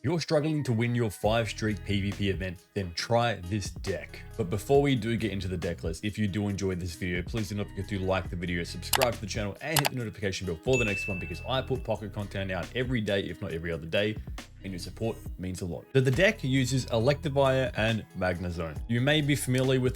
you're struggling to win your 5-streak PvP event, then try this deck. But before we do get into the deck list, if you do enjoy this video, please do not forget to like the video, subscribe to the channel, and hit the notification bell for the next one, because I put pocket content out every day, if not every other day, and your support means a lot. So the deck uses Electivire and Magnezone. You may be familiar with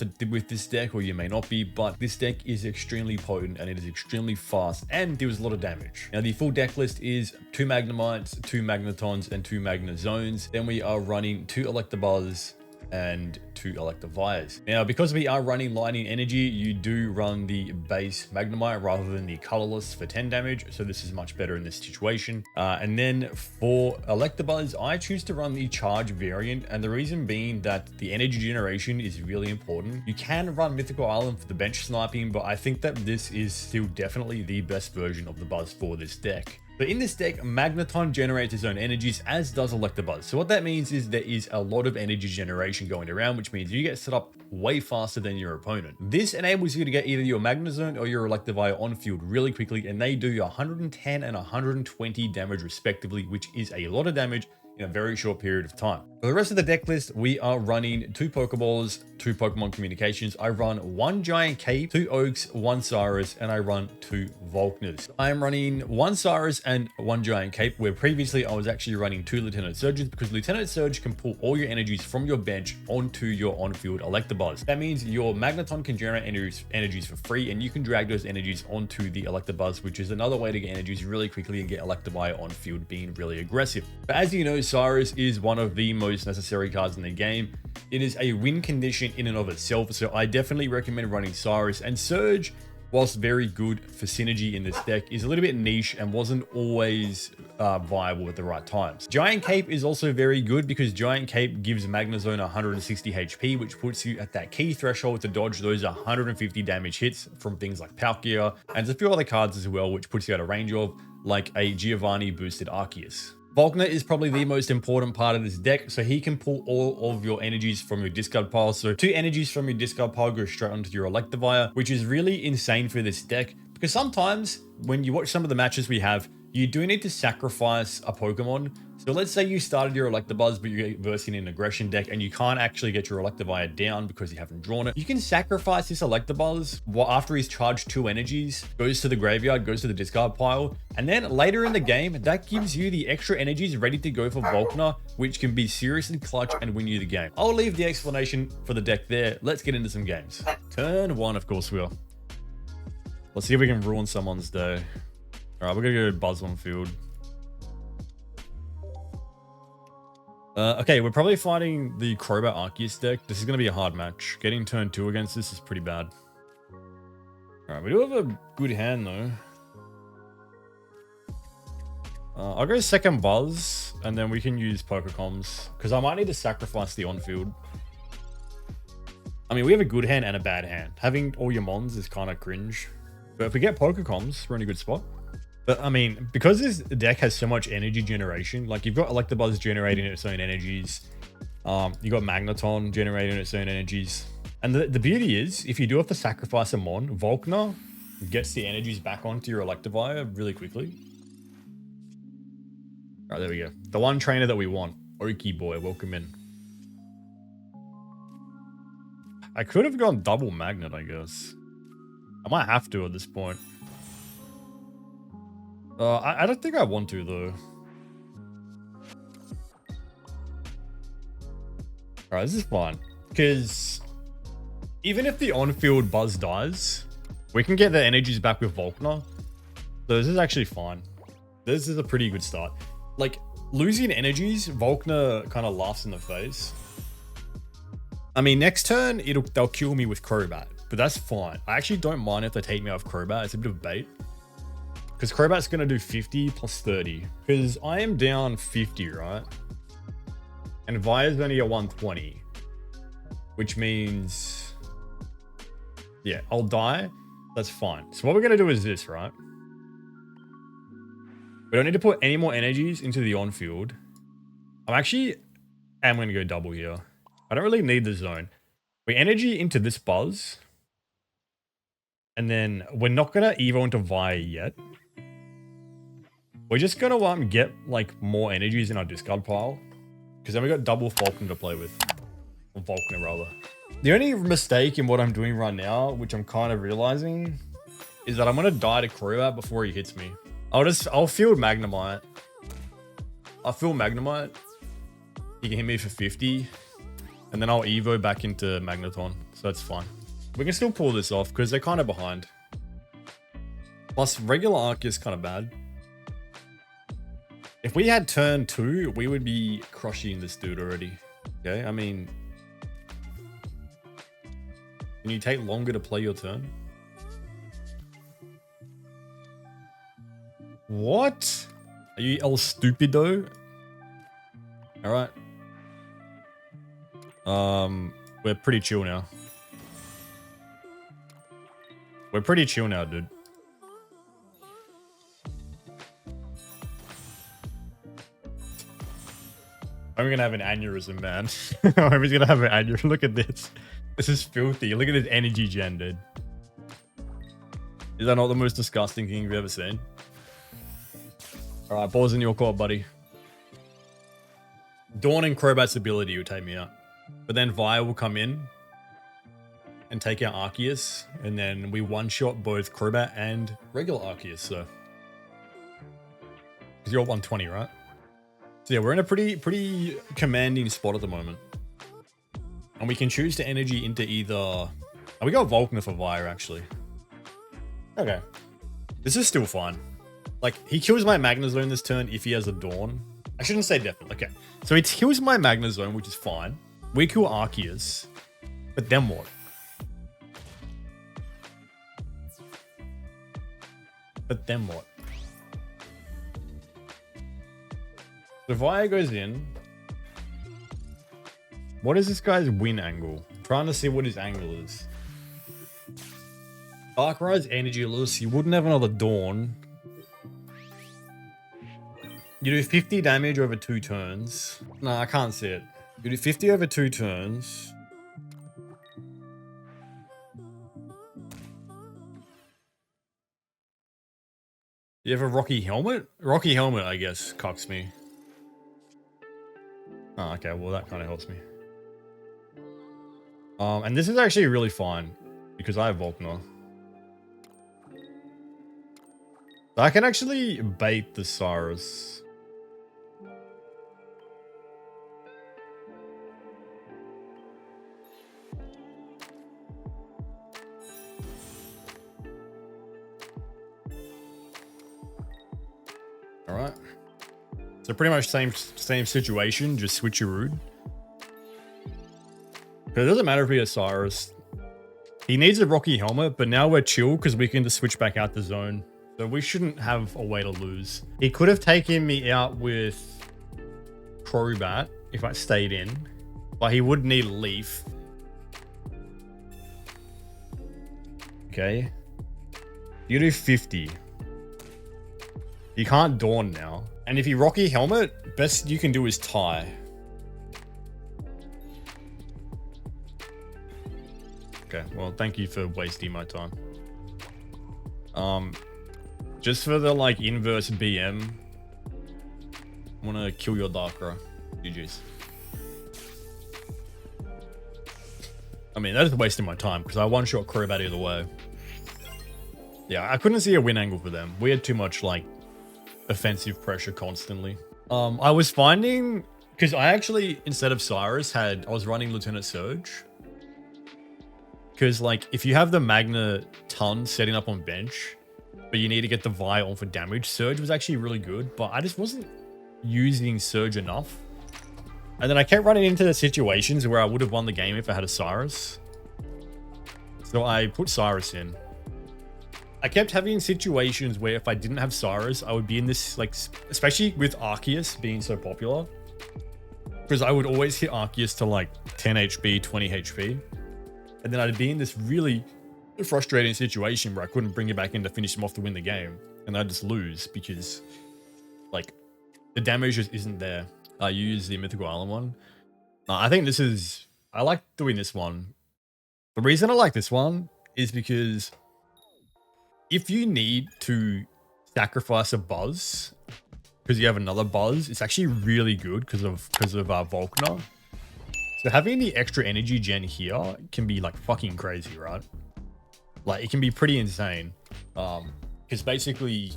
this deck, or you may not be, but this deck is extremely potent and it is extremely fast and deals a lot of damage. Now the full deck list is 2 Magnemites, 2 Magnetons, and 2 Magnezones. Then we are running 2 Electabuzz and 2 Electivires. Now, because we are running Lightning Energy, you do run the base Magnemite rather than the colorless for 10 damage, so this is much better in this situation. And then for Electabuzz, I choose to run the charge variant, and the reason being that the energy generation is really important. You can run Mythical Island for the bench sniping, but I think that this is still definitely the best version of the Buzz for this deck. So in this deck, Magneton generates its own energies, as does Electabuzz. So what that means is there is a lot of energy generation going around, which means you get set up way faster than your opponent. This enables you to get either your Magnezone or your Electivire on field really quickly, and they do 110 and 120 damage respectively, which is a lot of damage in a very short period of time. For the rest of the deck list, we are running 2 Pokeballs, 2 Pokemon Communications. I run 1 Giant Cape, 2 Oaks, 1 Cyrus, and I run 2 Volkners. I am running 1 Cyrus and 1 Giant Cape, where previously I was actually running 2 Lieutenant Surges, because Lieutenant Surge can pull all your energies from your bench onto your on-field Electabuzz. That means your Magneton can generate energies for free, and you can drag those energies onto the Electabuzz, which is another way to get energies really quickly and get Electivire on field being really aggressive. But as you know, Cyrus is one of the most necessary cards in the game. It is a win condition in and of itself, so I definitely recommend running Cyrus. And Surge, whilst very good for synergy in this deck, is a little bit niche and wasn't always viable at the right times. Giant Cape is also very good because Giant Cape gives Magnezone 160 HP, which puts you at that key threshold to dodge those 150 damage hits from things like Palkia, and there's a few other cards as well, which puts you at a range of, like a Giovanni boosted Arceus. Volkner is probably the most important part of this deck, so he can pull all of your energies from your discard pile. So 2 energies from your discard pile go straight onto your Electivire, which is really insane for this deck, because sometimes when you watch some of the matches we have, you do need to sacrifice a Pokemon. So let's say you started your Electabuzz, but you're versing an aggression deck and you can't actually get your Electivire down because you haven't drawn it. You can sacrifice this Electabuzz after he's charged 2 energies, goes to the graveyard, goes to the discard pile, and then later in the game, that gives you the extra energies ready to go for Volkner, which can be seriously clutch and win you the game. I'll leave the explanation for the deck there. Let's get into some games. Turn 1, of course, we will. Let's see if we can ruin someone's day. All right, we're gonna go Buzz on field. Okay, we're probably fighting the Crobat Arceus deck. This is gonna be a hard match. Getting turn 2 against this is pretty bad. All right, we do have a good hand though. I'll go second Buzz, and then we can use Pokecoms, because I might need to sacrifice the on-field. I mean, we have a good hand and a bad hand. Having all your Mons is kind of cringe. But if we get Pokecoms, we're in a good spot. But I mean, because this deck has so much energy generation, like you've got Electabuzz generating its own energies, you got Magneton generating its own energies, and the beauty is, if you do have to sacrifice a Mon, Volkner gets the energies back onto your Electivire really quickly. All right, there we go. The one trainer that we want, Oki boy, welcome in. I could have gone double Magnet, I guess. I might have to at this point. I don't think I want to, though. Alright, this is fine. Because even if the on-field Buzz dies, we can get the energies back with Volkner. So this is actually fine. This is a pretty good start. Like, losing energies, Volkner kind of laughs in the face. I mean, next turn, they'll kill me with Crobat, but that's fine. I actually don't mind if they take me off Crobat. It's a bit of a bait. Because Crobat's going to do 50 plus 30. Because I am down 50, right? And Vire's only a 120. Which means... yeah, I'll die. That's fine. So what we're going to do is this, right? We don't need to put any more energies into the on-field. I'm going to go double here. I don't really need the zone. We energy into this Buzz. And then we're not going to Evo into Vire yet. We're just going to get like more energies in our discard pile. Because then we got double Falcon to play with. Or Volkner, rather. The only mistake in what I'm doing right now, which I'm kind of realizing, is that I'm going to die to Crobat before he hits me. I'll field Magnemite. I'll field Magnemite. He can hit me for 50. And then I'll Evo back into Magnezone. So that's fine. We can still pull this off because they're kind of behind. Plus, regular Arc is kind of bad. If we had turn 2, we would be crushing this dude already. Okay, I mean... Can you take longer to play your turn? What? Are you El Stupido? Alright. We're pretty chill now. We're pretty chill now, dude. I'm gonna have an aneurysm, man. I'm just gonna have an aneurysm. Look at this. This is filthy. Look at this energy gen, dude. Is that not the most disgusting thing you've ever seen? Alright, balls in your court, buddy. Dawn and Crobat's ability will take me out. But then Vi will come in and take out Arceus. And then we one-shot both Crobat and regular Arceus, so. Because you're 120, right? So yeah, we're in a pretty commanding spot at the moment. And we can choose to energy into either... Oh, we got Volkner for Vi, actually. Okay. This is still fine. Like, he kills my Magnezone this turn if he has a Dawn. I shouldn't say definitely. Okay. So he kills my Magnezone, which is fine. We kill Arceus. But then what? But then what? So Vi goes in. What is this guy's win angle? I'm trying to see what his angle is. Darkrai's energy-less. You wouldn't have another Dawn. You do 50 damage over 2 turns. No, I can't see it. You do 50 over 2 turns. You have a Rocky Helmet? Rocky Helmet, I guess, cocks me. Oh, okay, well that kind of helps me. And this is actually really fine because I have Volkner. So I can actually bait the Cyrus. All right. So pretty much same situation, just switcheroo. But it doesn't matter if he has Cyrus. He needs a Rocky Helmet, but now we're chill because we can just switch back out the zone. So we shouldn't have a way to lose. He could have taken me out with Crobat if I stayed in, but he would need Leaf. Okay. You do 50. You can't Dawn now. And if you Rocky Helmet, best you can do is tie. Okay, well, thank you for wasting my time. Just for the, like, inverse BM, I want to kill your Darkrai. GG's. I mean, that is wasting my time, because I one-shot Crobat either way. Yeah, I couldn't see a win angle for them. We had too much, like, offensive pressure constantly. I was finding... Because I actually, instead of Cyrus, I was running Lieutenant Surge. Because, like, if you have the Magna Ton setting up on bench, but you need to get the Vi on for damage, Surge was actually really good, but I just wasn't using Surge enough. And then I kept running into the situations where I would have won the game if I had a Cyrus. So I put Cyrus in. I kept having situations where if I didn't have Cyrus, I would be in this, like, especially with Arceus being so popular. Because I would always hit Arceus to, like, 10 HP, 20 HP. And then I'd be in this really frustrating situation where I couldn't bring it back in to finish him off to win the game. And I'd just lose because, like, the damage just isn't there. I use the Mythical Island one. I think this is... I like doing this one. The reason I like this one is because if you need to sacrifice a Buzz because you have another Buzz, it's actually really good because of Volkner. So having the extra energy gen here can be like fucking crazy, right? Like it can be pretty insane. Because basically,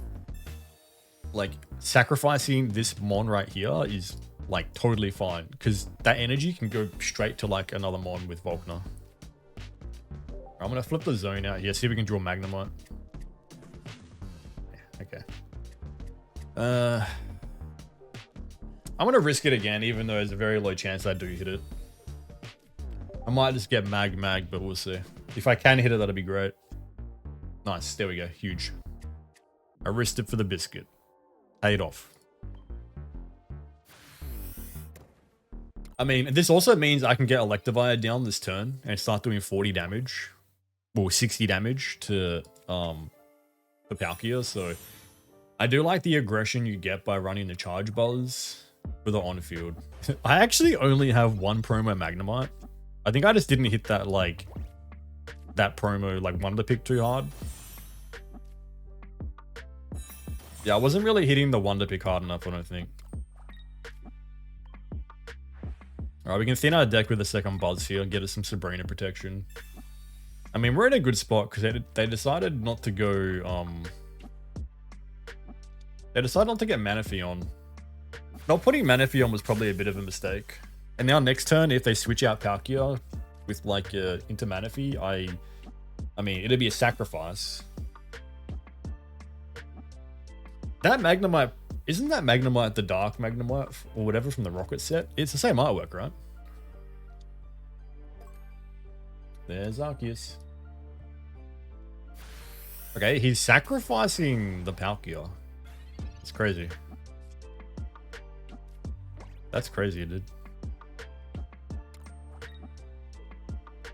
like sacrificing this Mon right here is like totally fine because that energy can go straight to like another Mon with Volkner. I'm gonna flip the zone out here, see if we can draw Magnemite. Okay. I'm gonna risk it again, even though there's a very low chance I do hit it. I might just get mag, but we'll see. If I can hit it, that'd be great. Nice, there we go, huge. I risked it for the biscuit. Paid off. I mean, this also means I can get Electivire down this turn and start doing 40 damage. Well, 60 damage to the Palkia, so I do like the aggression you get by running the Charge Buzz for the on-field. I actually only have one promo Magnemite. I think I just didn't hit that, like, that promo, like, Wonder Pick too hard. Yeah, I wasn't really hitting the Wonder Pick hard enough, I don't think. Alright, we can thin our deck with a second Buzz here and get us some Sabrina protection. I mean, we're in a good spot because they decided not to go, they decided not to get Manaphy on. Not putting Manaphy on was probably a bit of a mistake. And now next turn, if they switch out Palkia with like into Manaphy, I mean, it'd be a sacrifice. That Magnemite, isn't that Magnemite the Dark Magnemite or whatever from the Rocket set? It's the same artwork, right? There's Arceus. Okay, he's sacrificing the Palkia. It's crazy. That's crazy, dude.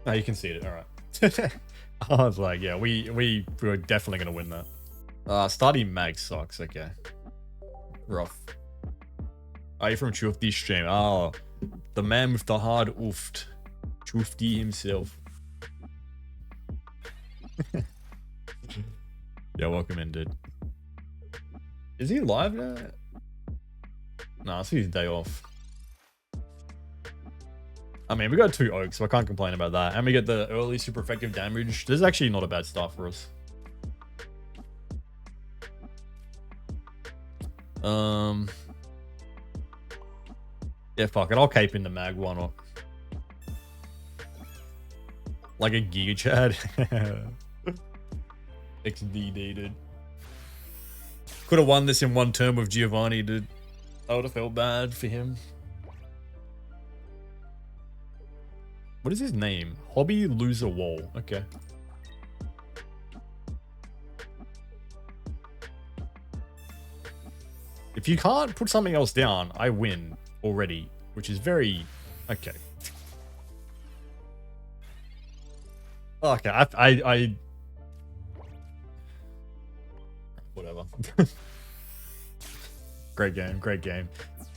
Oh, you can see it. All right. I was like, yeah, we were definitely gonna win that. Starting Mag sucks. Okay. Rough. Are you from Chufty stream? Oh, the man with the hard ooft. Chufty himself. Yeah, welcome in, dude. Is he live now? Nah, it's his day off. I mean, we got 2 Oaks, so I can't complain about that. And we get the early super effective damage. This is actually not a bad start for us. Yeah, fuck it. I'll cape in the mag, why not? Like a Giga Chad. XDD, dude. Could have won this in one turn with Giovanni, dude. I would have felt bad for him. What is his name? Hobby Loser Wall. Okay. If you can't put something else down, I win already, which is very... Okay. Okay, I whatever. Great game, great game.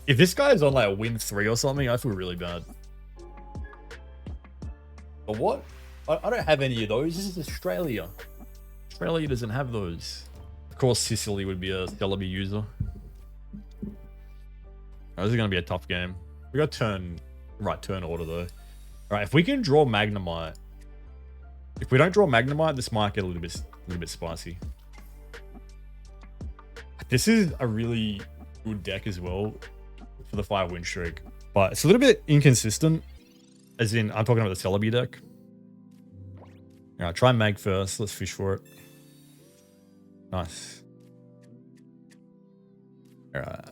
If this guy is on like a win 3 or something, I feel really bad. But what? I don't have any of those. This is Australia. Australia doesn't have those. Of course, Sicily would be a Celebi user. Oh, this is going to be a tough game. We got turn order though. Alright, if we can draw Magnemite. If we don't draw Magnemite, this might get a little bit spicy. This is a really good deck as well for the 5 win streak. But it's a little bit inconsistent. As in, I'm talking about the Celebi deck. Alright, try Mag first. Let's fish for it. Nice. Alright.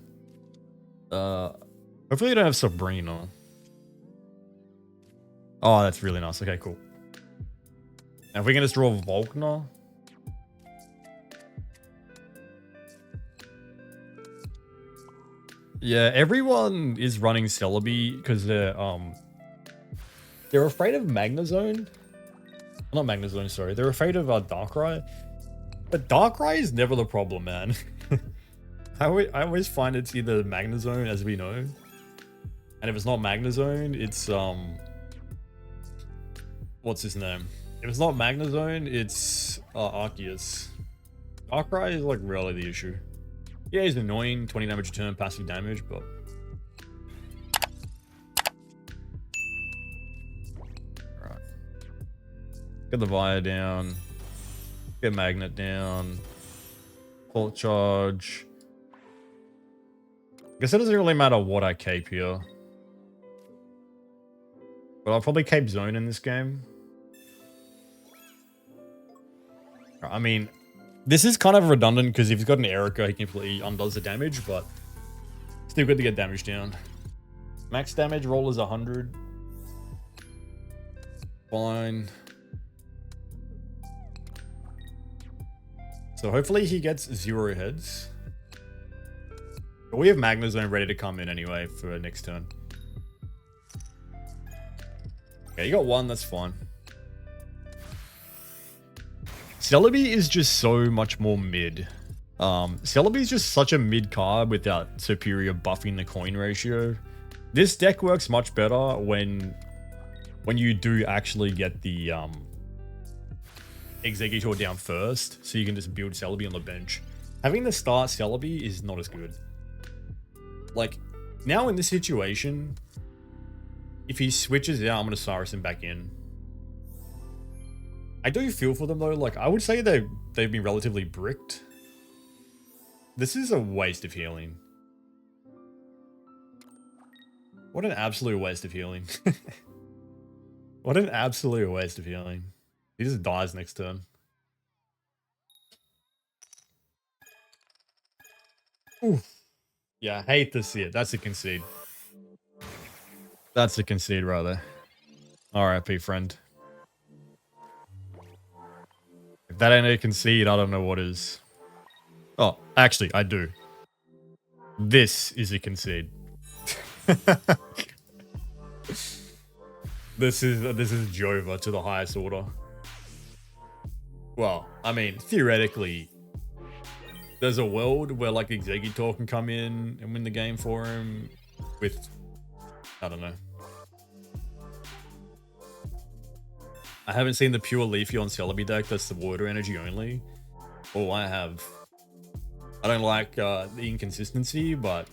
Hopefully you don't have Sabrina. Oh, that's really nice. Okay, cool. And if we can just draw Volkner. Yeah, everyone is running Celebi because they're afraid of Magnezone. Not Magnezone, sorry. They're afraid of Darkrai. But Darkrai is never the problem, man. I always find it's either Magnezone, as we know. And if it's not Magnezone, it's what's his name? If it's not Magnezone, it's Arceus. Darkrai is like really the issue. Yeah, he's annoying. 20 damage a turn, passive damage, but... Alright. Get the Via down. Get Magnet down. Full charge. Guess it doesn't really matter what I cape here. But I'll probably cape Zone in this game. I mean, this is kind of redundant because if he's got an Erica, he completely undoes the damage, but still good to get damage down. Max damage roll is 100. Fine. So hopefully he gets 0 heads. But we have Magnezone ready to come in anyway for next turn. Okay, you got 1, that's fine. Celebi is just so much more mid. Celebi is just such a mid card without superior buffing the coin ratio. This deck works much better when you do actually get the Exeggutor down first, so you can just build Celebi on the bench. Having the start Celebi is not as good. Like, now in this situation, if he switches out, I'm going to Cyrus him back in. I do feel for them though, like I would say they've been relatively bricked. This is a waste of healing. What an absolute waste of healing. What an absolute waste of healing. He just dies next turn. Oof. Yeah, I hate to see it. That's a concede. That's a concede right there. RIP, friend. If that ain't a concede, I don't know what is. Oh, actually, I do. This is a concede. This is Jova to the highest order. Well, I mean, theoretically, there's a world where like Exeggutor can come in and win the game for him with, I don't know. I haven't seen the pure Leafy on Celebi deck that's the water energy only. Oh, I have. I don't like the inconsistency, but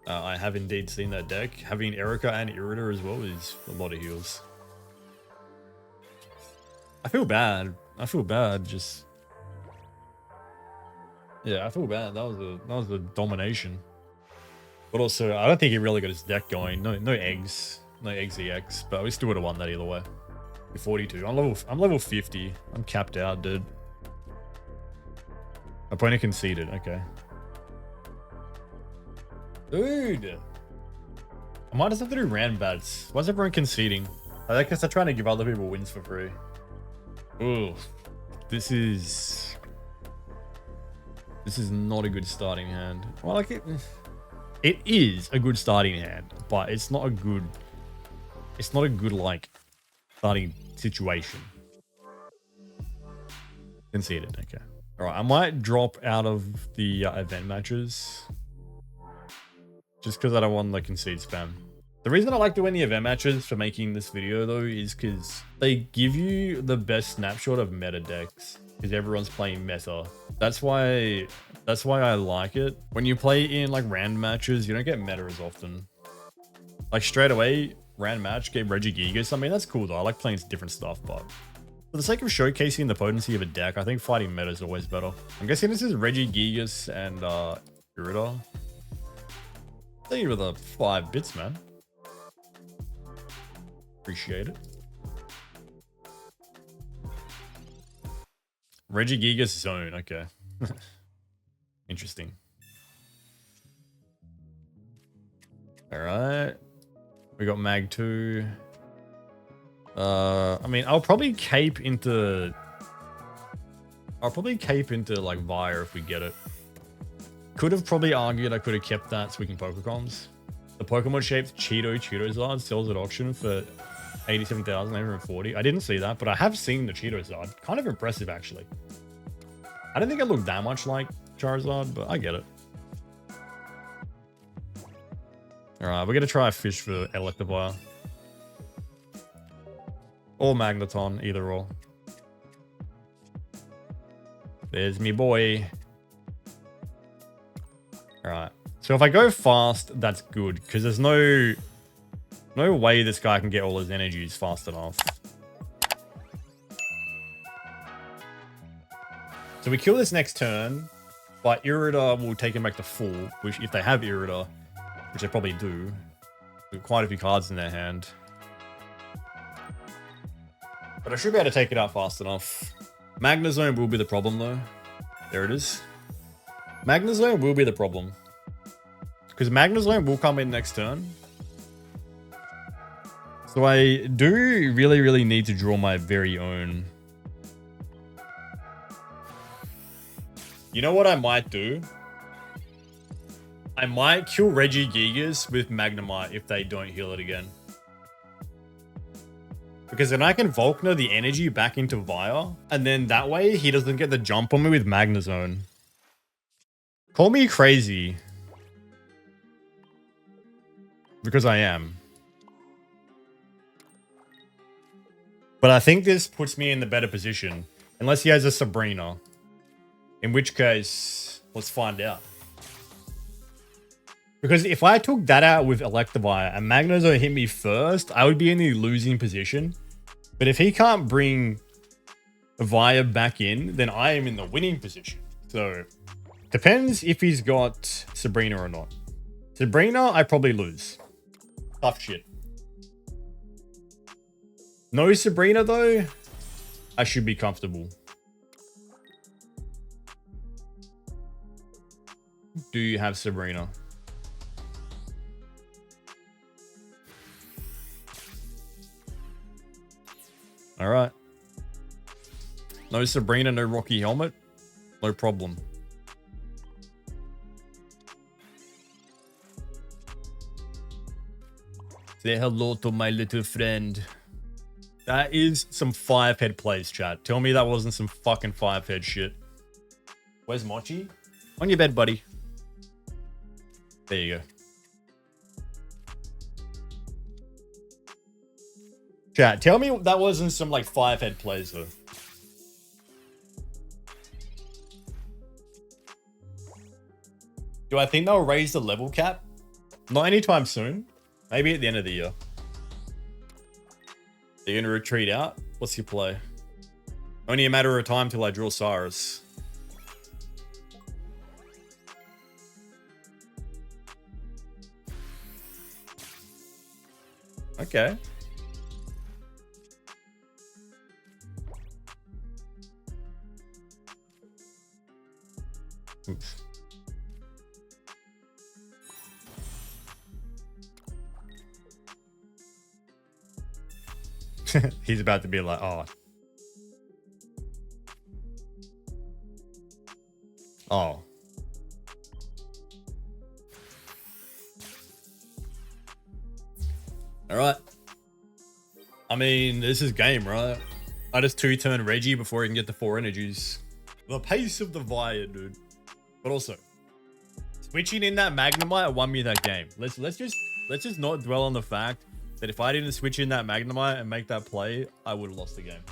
I have indeed seen that deck. Having Erica and Irida as well is a lot of heals. I feel bad. I feel bad. Just yeah, I feel bad. That was a domination. But also, I don't think he really got his deck going. No eggs, no eggs EX. But we still would have won that either way. 42. I'm level 50. I'm capped out, dude. Opponent conceded. Okay. Dude. I might just have to do random bats. Why is everyone conceding? I guess they're trying to give other people wins for free. Ooh. This is not a good starting hand. Well, like it is a good starting hand, but it's not a good like starting situation. Conceded. Okay. All right. I might drop out of the event matches just because I don't want the concede spam. The reason I like doing the event matches for making this video though is because they give you the best snapshot of meta decks because everyone's playing meta. That's why I like it. When you play in like random matches, you don't get meta as often. Like straight away, random match, get Regigigas. I mean, that's cool though. I like playing different stuff, but for the sake of showcasing the potency of a deck, I think fighting meta is always better. I'm guessing this is Regigigas and Irida. Thank you for the 5 bits, man. Appreciate it. Regigigas zone, okay. Interesting. Alright. We got Mag 2. I mean, I'll probably cape into like Vire if we get it. Could have probably argued I could have kept that switching Pokecoms. The Pokemon shaped Cheeto sells at auction for 87,840. I didn't see that, but I have seen the Cheeto. Kind of impressive, actually. I don't think it looked that much like Charizard, but I get it. Alright, we're going to try a fish for Electivire. Or Magneton, either or. There's me boy. All right. So if I go fast, that's good because there's no way this guy can get all his energies fast enough. So we kill this next turn, but Irida will take him back to full, which if they have Irida, which they probably do, with quite a few cards in their hand. But I should be able to take it out fast enough. Magnezone will be the problem though. There it is. Magnezone will be the problem. Because Magnezone will come in next turn. So I do really need to draw my very own. You know what I might do? I might kill Regigigas with Magnemite if they don't heal it again. Because then I can Volkner the energy back into Via, and then that way he doesn't get the jump on me with Magnezone. Call me crazy. Because I am. But I think this puts me in the better position. Unless he has a Sabrina. In which case, let's find out. Because if I took that out with Electivire and Magnezone hit me first, I would be in the losing position. But if he can't bring Via back in, then I am in the winning position. So, depends if he's got Sabrina or not. Sabrina, I probably lose. Tough shit. No Sabrina though, I should be comfortable. Do you have Sabrina? All right. No Sabrina, no Rocky Helmet. No problem. Say hello to my little friend. That is some 5-head plays, chat. Tell me that wasn't some fucking 5-head shit. Where's Mochi? On your bed, buddy. There you go. Chat, tell me that wasn't some like 5-head plays though. Do I think they'll raise the level cap? Not anytime soon. Maybe at the end of the year. They're going to retreat out? What's your play? Only a matter of time till I draw Cyrus. Okay. Oops. He's about to be like, oh. Oh. All right. I mean, this is game, right? I just 2-turn Reggie before he can get the 4 energies. The pace of the Via, dude. But also, switching in that Magnemite won me that game. Let's just not dwell on the fact that if I didn't switch in that Magnemite and make that play, I would have lost the game.